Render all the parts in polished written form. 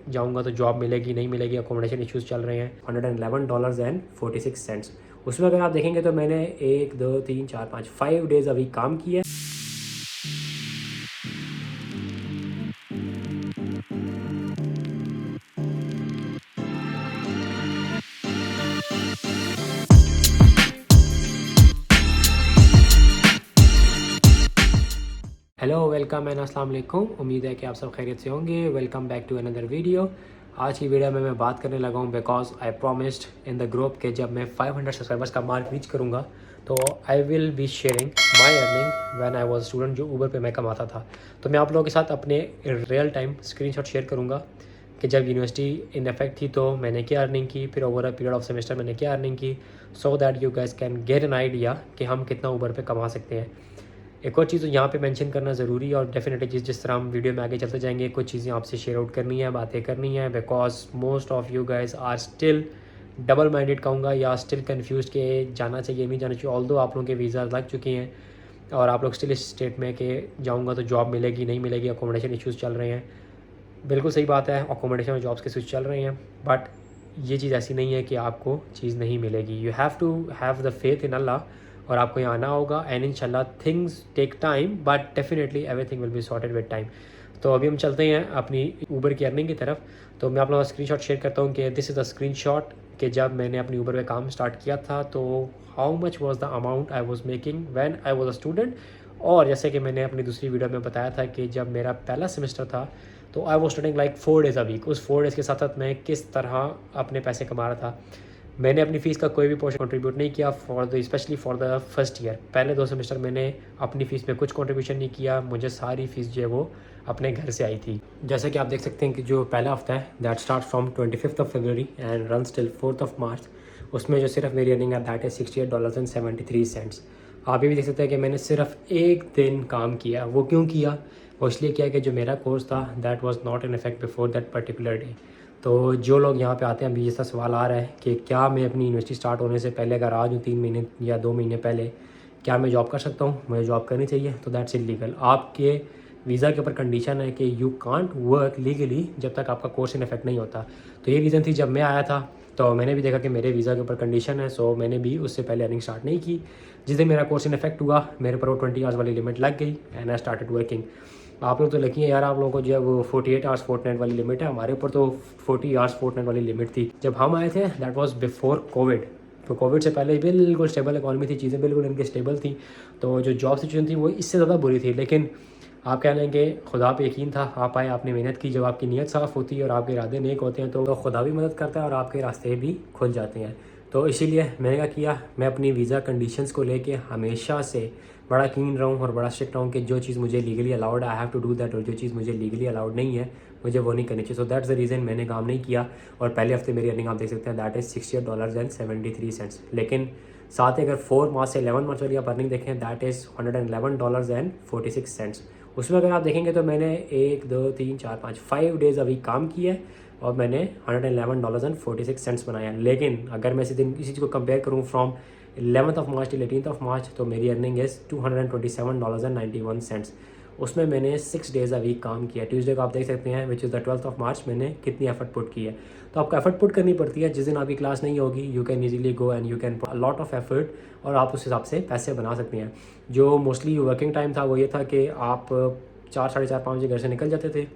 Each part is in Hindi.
जाऊंगा तो जॉब मिलेगी नहीं मिलेगी, अकोमोडेशन इश्यूज़ चल रहे हैं। $111.46। उसमें अगर आप देखेंगे तो मैंने 1 2 3 4 5 5 डेज़ अभी काम किया। हेलो, वेलकम एंड अस्सलाम वालेकुम। उम्मीद है कि आप सब खैरियत से होंगे। Welcome back to another video. आज की वीडियो में मैं बात करने लगा हूँ because I promised in the group कि जब मैं 500 सब्सक्राइबर्स का मार्क रीच करूँगा तो I will be sharing my earning when I was student, जो ऊबर पे मैं कमाता था। तो मैं आप लोगों के साथ अपने रियल टाइम स्क्रीनशॉट शेयर करूँगा कि जब यूनिवर्सिटी इन इफेक्ट थी तो मैंने क्या अर्निंग की, फिर over a period of semester मैंने क्या अर्निंग की, so that you guys can get an idea कि हम कितना ऊबर पे कमा सकते हैं। एक और चीज़ तो यहाँ पे मेंशन करना ज़रूरी है और डेफिनेटली जिस तरह हम वीडियो में आगे चलते जाएंगे कुछ चीज़ें आपसे शेयर आउट करनी है, बातें करनी है, because most of you guys are still double minded कहूँगा या स्टिल कन्फ्यूज के जाना चाहिए नहीं जाना चाहिए। ऑल्दो आप लोगों के वीज़ा लग चुके हैं और आप लोग स्टिल इस स्टेट में कि जाऊँगा तो जॉब मिलेगी नहीं मिलेगी, अकोमोडेशन इशूज़ चल रहे हैं। बिल्कुल सही बात है, अकोमोडेशन और जॉब्स के इशूज़ चल रहे हैं, बट ये चीज़ ऐसी नहीं है कि आपको चीज़ नहीं मिलेगी। You have to have the faith in Allah और आपको यहाँ आना होगा एंड इंशाल्लाह things take time but definitely everything will be sorted with time. तो अभी हम चलते हैं अपनी ऊबर की अर्निंग की तरफ। तो मैं आप लोगों का स्क्रीनशॉट शेयर करता हूँ कि दिस इज़ द स्क्रीनशॉट कि जब मैंने अपनी ऊबर पे काम स्टार्ट किया था तो how much was the amount I was making when I was a student. और जैसे कि मैंने अपनी दूसरी वीडियो में बताया था कि जब मेरा पहला सेमेस्टर था तो I was studying like 4 days a week. उस 4 डेज़ के साथ साथ मैं किस तरह अपने पैसे कमा रहा था। मैंने अपनी फ़ीस का कोई भी पोर्शन कंट्रीब्यूट नहीं किया specially for the first year. पहले 2 सेमेस्टर मैंने अपनी फ़ीस में कुछ कंट्रीब्यूशन नहीं किया, मुझे सारी फ़ीस जो है वो अपने घर से आई थी। जैसे कि आप देख सकते हैं कि जो पहला हफ्ता है that start from 25th of February and run till 4th of March. उसमें जो सिर्फ मेरी अर्निंग है दैट इज़ $68.73। आप ये भी देख सकते हैं कि मैंने सिर्फ एक दिन काम किया। वो क्यों किया? वो इसलिए किया कि जो मेरा कोर्स था that was not in effect before that particular day. तो जो लोग यहाँ पे आते हैं, अभी ऐसा सवाल आ रहा है कि क्या मैं अपनी यूनिवर्सिटी स्टार्ट होने से पहले अगर आ जाऊँ 3 महीने या 2 महीने पहले, क्या मैं जॉब कर सकता हूँ? मुझे जॉब करनी चाहिए। तो दैट्स इलीगल। आपके वीज़ा के ऊपर कंडीशन है कि यू कांट वर्क लीगली जब तक आपका कोर्स इन इफेक्ट नहीं होता। तो ये रीज़न थी जब मैं आया था तो मैंने भी देखा कि मेरे वीज़ा के ऊपर कंडीशन है, सो मैंने भी उससे पहले अर्निंग स्टार्ट नहीं की। जिस दिन मेरा कोर्स इन इफेक्ट हुआ मेरे पर वो 20 आवर्स वाली लिमिट लग गई एंड आई स्टार्टेड वर्किंग। आप लोग तो लकी हैं यार, आप लोगों को जो है वो 48 आवर्स फोर्टनाइट वाली लिमिट है, हमारे ऊपर तो 40 आवर्स फोर्टनाइट वाली लिमिट थी जब हम आए थे। That was before Covid. तो कोविड से पहले बिल्कुल स्टेबल इकॉनमी थी, चीज़ें बिल्कुल इनकी स्टेबल थी। तो जो जॉब सिचुएशन थी वो इससे ज़्यादा बुरी थी, लेकिन आप कह लें कि खुदा पे यकीन था। आप आए, आपने मेहनत की। जब आपकी नीयत साफ़ होती है और आपके इरादे नेक होते हैं तो खुदा भी मदद करता है और आपके रास्ते भी खुल जाते हैं। तो इसीलिए मैंने क्या किया, मैं अपनी वीज़ा कंडीशंस को लेके हमेशा से बड़ा कीन रहूँ और बड़ा स्ट्रिक्ट रहूँ कि जो चीज़ मुझे लीगली अलाउड है I have to do that, और जो चीज़ मुझे लीगली अलाउड नहीं है मुझे वो नहीं करनी चाहिए। सो दैट्स द रीज़न मैंने काम नहीं किया। और पहले हफ्ते मेरी अर्निंग आप देख सकते हैं दैट इज़ $68.73। लेकिन साथ ही अगर 4 मार्च से 11 मार्च वाली आप अर्निंग देखें दैट इज़ $111.46। उसमें अगर आप देखेंगे तो मैंने 1 2 3 4 5 5 डेज़ अभी काम किया है और मैंने $111.46 बनाया। लेकिन अगर मैं इसी चीज़ को कंपेयर करूँ from 11th of March till 18th of March तो मेरी अर्निंग इज़ $227.91। उसमें मैंने 6 डेज़ अ वीक काम किया। ट्यूसडे को आप देख सकते हैं which is the 12th of March मैंने कितनी एफर्ट पुट की है। तो आपको एफर्ट पुट करनी पड़ती है। जिस दिन आपकी क्लास नहीं होगी you can easily go and you can put a lot of effort और आप उस हिसाब से पैसे बना सकते हैं। जो मोस्टली वर्किंग टाइम था वो ये था कि आप 4 साढ़े 4 5 बजे घर से निकल जाते थे।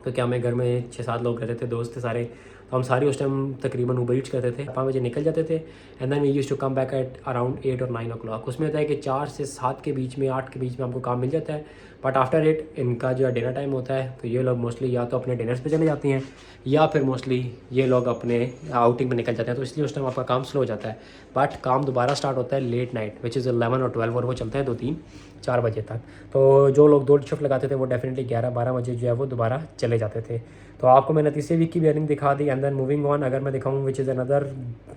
तो क्या मैं घर में 6-7 लोग रहते थे, दोस्त थे सारे, तो हम सारे उस टाइम तकरीबन ऊबर ईट्स करते थे। 5 बजे निकल जाते थे and then we used to come back at around 8 और 9 o'clock। उसमें होता है कि 4 से 7 के बीच में 8 के बीच में हमको काम मिल जाता है, बट आफ्टर 8 इनका जो है डिनर टाइम होता है। तो ये लोग मोस्टली या तो अपने डिनर्स पे चले जाते हैं या फिर मोस्टली ये लोग अपने आउटिंग पे निकल जाते हैं। तो इसलिए उस टाइम आपका काम स्लो हो जाता है, बट काम दोबारा स्टार्ट होता है लेट नाइट विच इज़ 11 और 12 और वो चलता है 2-3-4 बजे तक। तो जो लोग 2 शिफ्ट लगाते थे वो डेफिनेटली 11-12 बजे जो है वो दोबारा चले जाते थे। तो आपको मैंने तीसरे वीक की भी अर्निंग दिखा दी एंड देन मूविंग ऑन अगर मैं दिखाऊँ which is another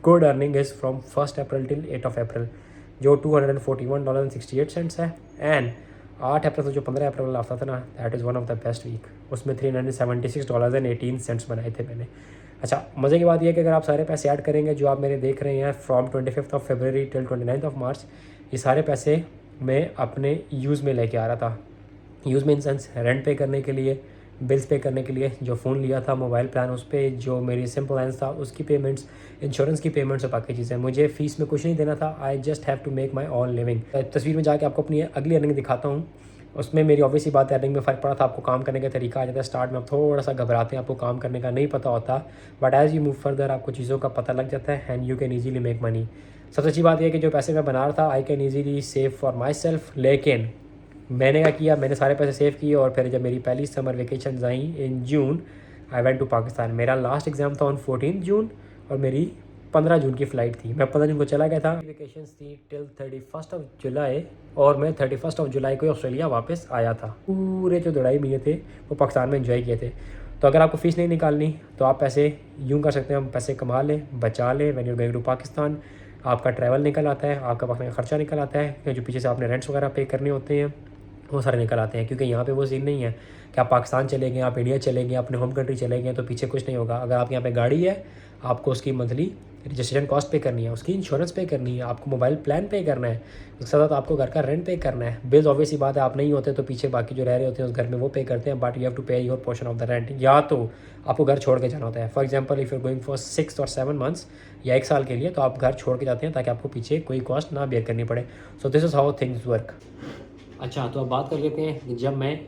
good earning is from 1 April till 8 of April जो $241.68 है। एंड 8 अप्रैल से जो 15 अप्रैल वाला हफ्ता था ना that is one of the best week. उसमें $376.18 बनाए थे मैंने। अच्छा, मज़े की बात यह है कि अगर आप सारे पैसे ऐड करेंगे जो आप मेरे देख रहे हैं from 25th of February till 29th of March, ये सारे पैसे मैं अपने यूज़ में लेके आ रहा था। यूज़ में इन सेंस रेंट पे करने के लिए, बिल्स पे करने के लिए, जो फ़ोन लिया था मोबाइल प्लान उस पे, जो मेरी सिम प्लान्स था उसकी पेमेंट्स, इंश्योरेंस की पेमेंट्स और बाकी चीज़ें। मुझे फ़ीस में कुछ नहीं देना था। I just have to make my own living. तस्वीर में जाके आपको अपनी अगली अर्निंग दिखाता हूँ। उसमें मेरी ऑब्वियसली बात है, अर्निंग में फ़र्क पड़ा था। आपको काम करने का तरीका आ जाता है। स्टार्ट में आप थोड़ा सा घबराते हैं, आपको काम करने का नहीं पता होता, but as you move further आपको चीज़ों का पता लग जाता है and you can easily make money. सबसे अच्छी बात यह है कि जो पैसे मैं बना रहा था, I can easily save for my self. लेकिन मैंने क्या किया, मैंने सारे पैसे सेव किए और फिर जब मेरी पहली समर वेकेशन आई in June, I went to Pakistan. मेरा लास्ट एग्ज़ाम था ऑन 14 जून और मेरी 15 जून की फ़्लाइट थी। मैं 15 जून को चला गया था। वेकेशन थी टिल 31 जुलाई और मैं 31 जुलाई को ऑस्ट्रेलिया वापस आया था। पूरे जो 2.5 महीने थे वो पाकिस्तान में एंजॉय किए थे। तो अगर आपको फ़ीस नहीं निकालनी तो आप पैसे यूँ कर सकते हैं, हम पैसे कमा लें, बचा लें। When you going to Pakistan, आपका ट्रैवल निकल आता है, आपका पाकिस्तान का खर्चा निकल आता है, जो पीछे से आपने रेंट्स वगैरह पे करने होते हैं वो सारे निकल आते हैं। क्योंकि यहाँ पे वो सीन नहीं है कि आप पाकिस्तान चले गए, आप इंडिया चले गए, अपने होम कंट्री चले गए तो पीछे कुछ नहीं होगा। अगर आप यहाँ पे गाड़ी है, आपको उसकी मंथली रजिस्ट्रेशन कॉस्ट पे करनी है, उसकी इंश्योरेंस पे करनी है, आपको मोबाइल प्लान पे करना है, उसके साथ आपको घर का रेंट पे करना है। बिल्स ऑब्वियसली बात है, आप नहीं होते तो पीछे बाकी जो रह रहे होते हैं उस घर में वो पे करते हैं, बट यू हैव टू पे your portion of the rent. या तो आपको घर छोड़ के जाना होता है। For example, if you going for 6 और 7 मंथ्स या 1 साल के लिए, तो आप घर छोड़ के जाते हैं ताकि आपको पीछे कोई कॉस्ट ना बेयर करनी पड़े। So this is how things work. अच्छा, तो अब बात कर लेते हैं कि जब मैं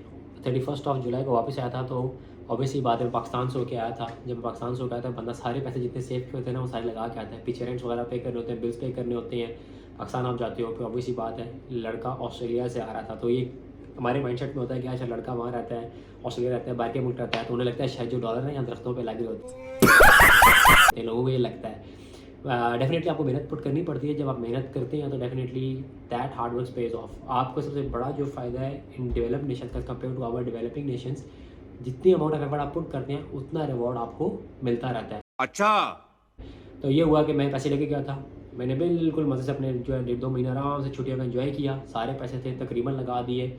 31 जुलाई को वापस आया था तो ऑब्वियसली बात है, पाकिस्तान से होकर आया था। जब मैं पाकिस्तान से होकर आया था, बंदा सारे पैसे जितने सेव किए होते हैं ना वो सारे लगा के आता है। पीछे रेंट्स वगैरह पे करने होते हैं, बिल्स पे करने होते हैं। पाकिस्तान आप जाते हो फिर ऑब्वियसली बात है, लड़का ऑस्ट्रेलिया से आ रहा था तो ये हमारे माइंडसेट में होता है कि अच्छा लड़का वहाँ रहता है, ऑस्ट्रेलिया रहता है, बाहर के मुल्क रहता है, तो उन्हें लगता है शायद जो डॉलर है यहाँ दरख्तों पर लगे होते हैं, लोगों को ये लगता है। डेफिनेटली आपको मेहनत पुट करनी पड़ती है। जब आप मेहनत करते हैं तो definitely that hard work pays off. आपको सबसे बड़ा जो फ़ायदा है इन डेवलप नेशन का compare to our developing nations, जितनी अमाउंट ऑफ एफर्ट आप पुट करते हैं उतना रिवॉर्ड आपको मिलता रहता है। अच्छा, तो ये हुआ कि मैं पैसे लेके गया था, मैंने बिल्कुल मज़े से अपने जो है 1.5-2 महीना आराम से छुट्टियों का एंजॉय किया। सारे पैसे थे तकरीबन लगा दिए।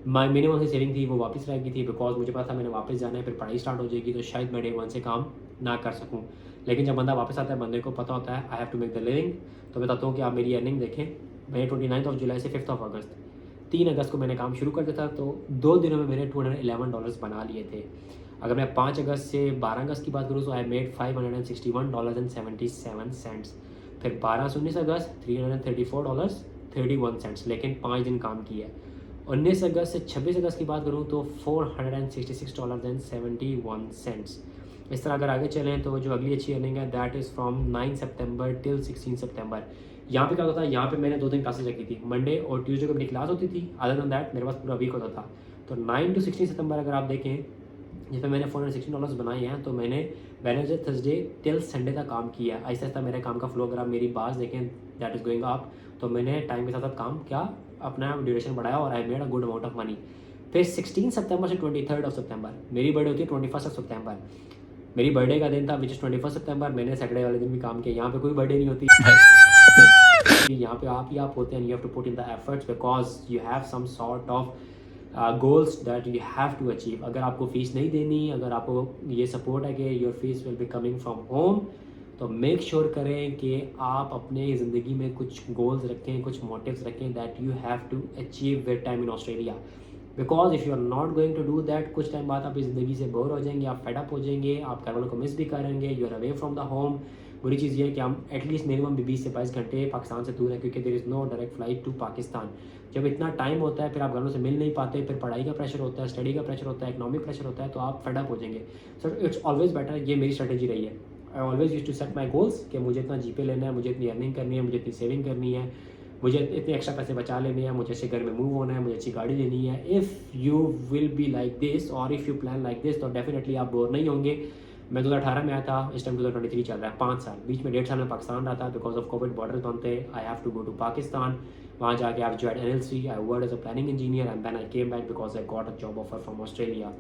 माई मिनिमम से सेविंग थी वो वापस रह गई थी, बिकॉज मुझे पता था मैंने वापस जाना है, फिर पढ़ाई स्टार्ट हो जाएगी तो शायद मैं डे 1 से काम ना कर सकूं। लेकिन जब बंदा वापस आता है, बंदे को पता होता है I have to make the living. तो बताता हूँ कि आप मेरी अर्निंग देखें। मैंने 29 जुलाई से 5 अगस्त 3 अगस्त को मैंने काम शुरू कर दिया था, तो 2 दिनों में मैंने $211 बना लिए थे। अगर मैं 5 अगस्त से 12 अगस्त की बात करूँ तो आई मेड $561.77। फिर 12 से 19 अगस्त $334.31, लेकिन 5 दिन काम किया। 19 अगस्त से 26 अगस्त की बात करूँ तो $466.71। इस तरह अगर आगे चलें तो जो अगली अच्छी अर्निंग है that is from 9 September till 16 सितंबर। यहाँ पे क्या होता है, यहाँ पे मैंने 2 दिन क्लासेस रखी थी, मंडे और ट्यूसडे को मेरी क्लास होती थी। अदर देन दैट मेरे पास पूरा वीक होता था। तो 9 to 16 सितंबर अगर आप देखें, जिसमें मैंने $416 बनाए हैं, तो मैंने वेडनेसडे थर्सडे टिल संडे तक काम किया। ऐसा ऐसा मेरे काम का फ्लो अगर आप मेरी बात देखें दैट इज़ गोइंग अप। तो मैंने टाइम के साथ साथ काम क्या अपना ड्यूरेशन बढ़ाया और I made a good amount of money. फिर 16 सितंबर से 23 सितंबर मेरी बर्थडे होती है 21 सितंबर। मेरी बर्थडे का दिन था विच इज़ 21 सितंबर। मैंने सैटरडे वाले दिन भी काम किया। यहाँ पे कोई बर्थडे नहीं होती, यहाँ पे आप ही आप होते हैं। You have to put in the efforts because you have some sort of goals that you have to achieve. अगर आपको फ़ीस नहीं देनी, अगर आपको ये सपोर्ट है कि your fees will be coming from home, तो मेक श्योर करें कि आप अपने ज़िंदगी में कुछ गोल्स रखें, कुछ मोटिव्स रखें that you have to achieve with time in Australia. Because if you are not going to do that, कुछ टाइम बाद आप इस ज़िंदगी से बोर हो जाएंगे, आप फेड अप हो जाएंगे, आप घर वालों को मिस भी करेंगे, you are away from the home. बुरी चीज़ ये है कि हम एटलीस्ट मिनिमम 20 से 22 घंटे पाकिस्तान से दूर हैं, क्योंकि there is no direct flight to Pakistan. जब इतना टाइम होता है फिर आप घरों से मिल नहीं पाते, फिर पढ़ाई का प्रेशर होता है, स्टडी का प्रेशर होता है, इकनॉमिक प्रेशर होता है, तो आप फेड अप हो जाएंगे। सो इट्स ऑलवेज़ बेटर, ये मेरी स्ट्रेटेजी रही है। I always use to set my goals कि मुझे इतना जीपे लेना है, मुझे इतनी अर्निंग करनी है, मुझे इतनी सेविंग करनी है, मुझे इतने एक्स्ट्रा पैसे बचा लेने हैं, मुझे अच्छे घर में मूव होना है, मुझे अच्छी गाड़ी लेनी है। If you will be like this और if you plan like this तो डेफिनेटली आप बोर नहीं होंगे। मैं 2018 में आया था, इस टाइम 2023 चल रहा है, 5 साल। बीच में 1.5 साल में पाकिस्तान रहा था बिकॉज ऑफ कोविड, बॉर्डर बंद थे, I have to go to Pakistan. वहाँ जाके I joined NLC, I work as a planning engineer and then I came back because I got a job offer from Australia.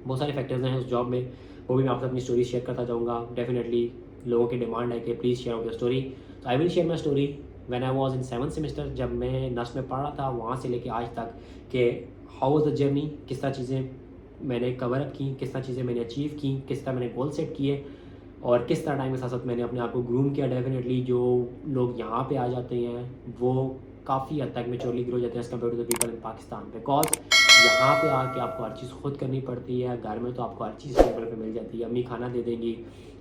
बहुत सारे फैक्टर्स हैं उस जॉब में, वो भी मैं आपसे अपनी स्टोरी शेयर करता जाऊँगा। डेफिनेटली लोगों की डिमांड है कि please share out your story, तो I will share my story when I was in 7th semester, जब मैं नर्स में पढ़ रहा था, वहाँ से लेके आज तक कि हाउ वाज द जर्नी, किस तरह चीज़ें मैंने कवर अप की, किस तरह चीज़ें मैंने अचीव की, किस तरह मैंने गोल सेट किए और किस तरह टाइम के साथ साथ मैंने अपने आप को ग्रूम किया। डेफिनेटली जो लोग यहाँ पे आ जाते हैं वो काफ़ी हद तक मेच्योरली ग्रो जाते हैं as compare to the people in Pakistan, बिकॉज यहाँ पे आके आपको हर चीज़ खुद करनी पड़ती है। घर में तो आपको हर चीज़ टेबल पे मिल जाती है, अम्मी खाना दे देंगी,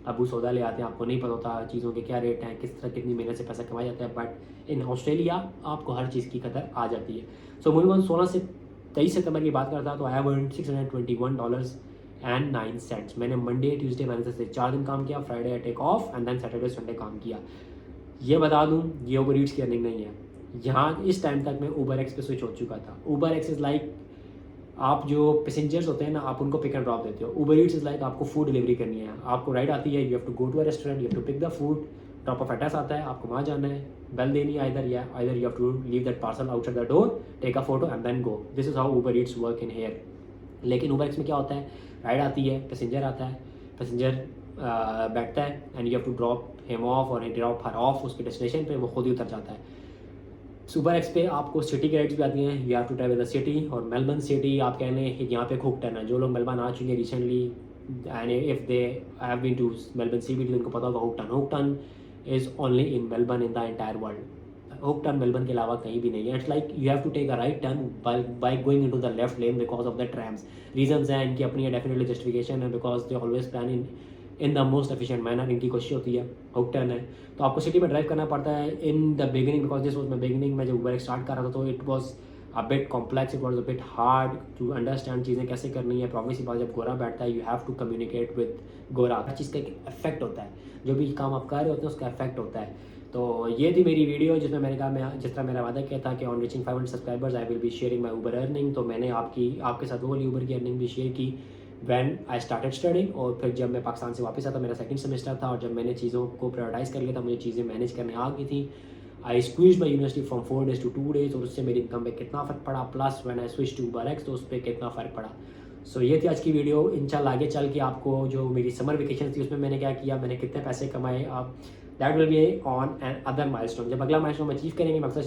अबू सौदा ले आते हैं, आपको नहीं पता होता चीज़ों के क्या रेट हैं, किस तरह कितनी मेहनत से पैसा कमाया जाता है। बट इन ऑस्ट्रेलिया आपको हर चीज़ की कदर आ जाती है। सो मूवी 16 से 23 सितंबर की बात करता तो आई हैव अर्न्ड $621.09। मैंने मंडे ट्यूसडे वेडनेसडे से 4 दिन काम किया, Friday I take off and then Saturday Sunday काम किया। ये बता दूँ ये ऊबर ईट्स की अर्निंग नहीं है। यहाँ इस टाइम तक मैं ऊबर एक्स पे स्विच हो चुका था। ऊबर एक्स इज़ लाइक आप जो पैसेंजर्स होते हैं ना, आप उनको पिक एंड ड्रॉप देते हो। ऊबर ईट्स इज़ लाइक आपको फूड डिलीवरी करनी है, आपको राइड आती है, you have to go to a restaurant, you have to pick the food, drop off address आता है, आपको वहाँ जाना है, बेल देनी है either you have to leave that parcel outside the door, take a photo and then go. This is how Uber Eats work in here. लेकिन ऊबर एक्स में क्या होता है, राइड आती है, पैसेंजर आता है, पैसेंजर बैठता है and you have to drop him off और ड्रॉप हर ऑफ उसके डेस्टिनेशन पे, वो खुद ही उतर जाता है। सुपर एक्स पे आपको सिटी के राइड्स भी आती हैं, you have to travel the city. और मेलबर्न सिटी आप कह लें कि यहाँ पे हुकटन है, जो लोग मेलबर्न आ चुके हैं recently and if they have been to Melbourne city तो उनको पता होगा hook turn is only in Melbourne in the entire world. Hook turn Melbourne के अलावा कहीं भी नहीं है। It's like you have to take a right turn by going into the left lane because of the trams. Reasons हैं इनकी अपनी, डेफिनेटली जस्टिफिकेशन है, because they always plan in the most efficient manner. इनकी कोशिश होती है। हुकटन है तो आपको सिटी में ड्राइव करना पड़ता है in the beginning, because this was my beginning. मैं जब ऊबर स्टार्ट कर रहा था तो it was a bit complex, it was a bit hard to understand चीज़ें कैसे करनी है। प्रॉब्लम सी बात, जब गोरा बैठता है you have to communicate with गोरा। हर चीज़ का एक इफेक्ट होता है, जो भी काम आप कर रहे होते हैं उसका इफेक्ट होता है। तो ये थी मेरी वीडियो जिसमें मैंने कहा, मैं जिस तरह मेरा वादा किया था कि on reaching 500 subscribers I will be sharing my Uber earning. तो मैंने आपके साथ वो वाली ऊबर की अर्निंग भी शेयर की वैन आई स्टार्टेड स्टडिंग। और फिर जब मैं पाकिस्तान से वापस आता, मेरा सेकंड सेमेस्टर था, और जब मैंने चीज़ों को प्रायोरिटाइज़ कर लिया था, मुझे चीज़ें मैनेज करने आ गई थी। आई squeeze my university from 4 days to 2 days, और उससे मेरी इनकम पे कितना फ़र्क पड़ा, plus when I switch to Uber X तो उस पर कितना फ़र्क पड़ा। सो ये थी आज की वीडियो। इंशाल्लाह आगे चल के आपको जो मेरी समर वेकेशन थी उसमें मैंने क्या किया, मैंने कितने पैसे कमाए, आप that will be on an other milestone. जब अगला माइलस्टोन अचीव करेंगे मैं अक्सर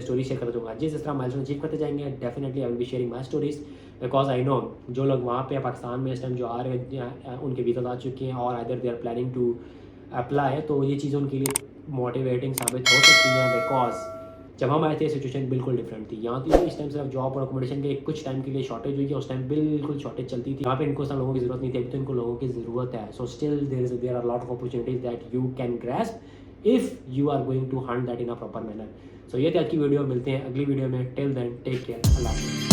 स्टोरी शेयर कर दूँगा। जिस तरह माइलस्टोन अचीव करते जाएंगे definitely I will be sharing my stories, because I know जो लोग वहाँ पे पाकिस्तान में इस टाइम जो आ रहे हैं उनके वीज़ा आ चुके हैं और other they are planning to apply, तो ये चीज़ें उनके लिए मोटिवेटिंग साबित हो सकती हैं। बिकॉज जब हम आए थे सिचुएशन बिल्कुल डिफरेंट थी। यहाँ तो इस टाइम सिर्फ जॉब और अकोमोडेशन के कुछ टाइम के लिए शॉर्टेज हुई है, उस टाइम बिल्कुल शॉर्टेज चलती थी। यहाँ पे इनको सब लोगों की ज़रूरत नहीं थी, अभी तो इनको लोगों की ज़रूरत है। So still there are lot of opportunities that you can grasp if you are going to hunt that in a proper manner. So ये थी आज की वीडियो, मिलते हैं अगली वीडियो में। टिल देन टेक केयर, अल्लाह हाफ़िज़।